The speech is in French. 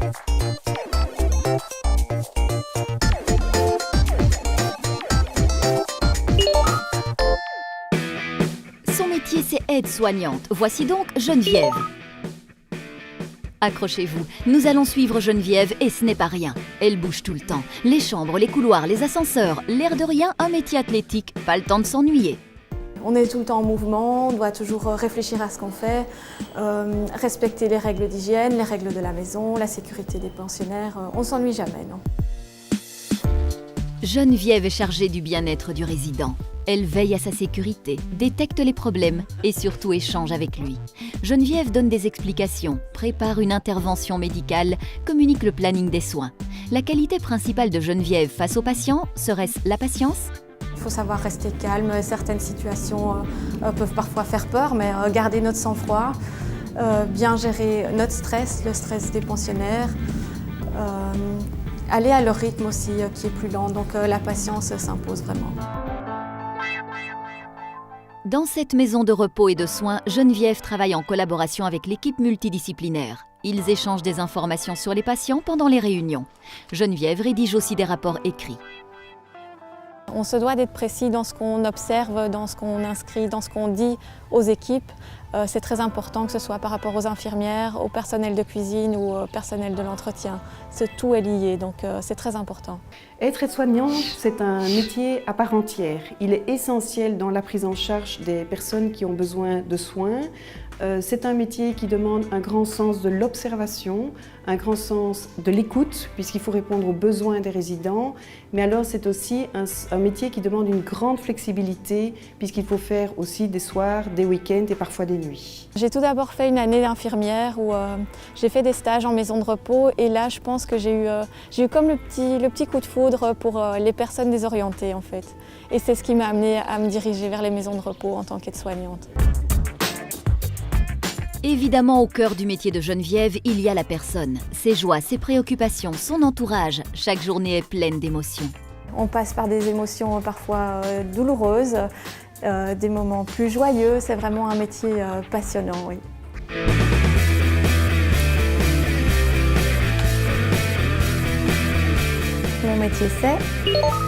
Son métier, c'est aide-soignante. Voici donc Geneviève. Accrochez-vous, nous allons suivre Geneviève et ce n'est pas rien. Elle bouge tout le temps. Les chambres, les couloirs, les ascenseurs. L'air de rien, un métier athlétique. Pas le temps de s'ennuyer. On est tout le temps en mouvement, on doit toujours réfléchir à ce qu'on fait, respecter les règles d'hygiène, les règles de la maison, la sécurité des pensionnaires. On ne s'ennuie jamais, non. Geneviève est chargée du bien-être du résident. Elle veille à sa sécurité, détecte les problèmes et surtout échange avec lui. Geneviève donne des explications, prépare une intervention médicale, communique le planning des soins. La qualité principale de Geneviève face aux patients, serait-ce la patience ? Il faut savoir rester calme. Certaines situations peuvent parfois faire peur, mais garder notre sang-froid, bien gérer notre stress, le stress des pensionnaires, aller à leur rythme aussi qui est plus lent. Donc la patience s'impose vraiment. Dans cette maison de repos et de soins, Geneviève travaille en collaboration avec l'équipe multidisciplinaire. Ils échangent des informations sur les patients pendant les réunions. Geneviève rédige aussi des rapports écrits. On se doit d'être précis dans ce qu'on observe, dans ce qu'on inscrit, dans ce qu'on dit aux équipes. C'est très important que ce soit par rapport aux infirmières, au personnel de cuisine ou au personnel de l'entretien. Tout est lié, donc c'est très important. Être aide-soignante, c'est un métier à part entière. Il est essentiel dans la prise en charge des personnes qui ont besoin de soins. C'est un métier qui demande un grand sens de l'observation, un grand sens de l'écoute, puisqu'il faut répondre aux besoins des résidents. Mais alors c'est aussi un métier qui demande une grande flexibilité, puisqu'il faut faire aussi des soirs, des week-ends et parfois des nuits. J'ai tout d'abord fait une année d'infirmière où j'ai fait des stages en maison de repos et là je pense que j'ai eu comme le petit coup de foudre pour les personnes désorientées en fait. Et c'est ce qui m'a amenée à me diriger vers les maisons de repos en tant qu'aide-soignante. Évidemment, au cœur du métier de Geneviève, il y a la personne. Ses joies, ses préoccupations, son entourage. Chaque journée est pleine d'émotions. On passe par des émotions parfois douloureuses, des moments plus joyeux. C'est vraiment un métier passionnant, oui. Mon métier, c'est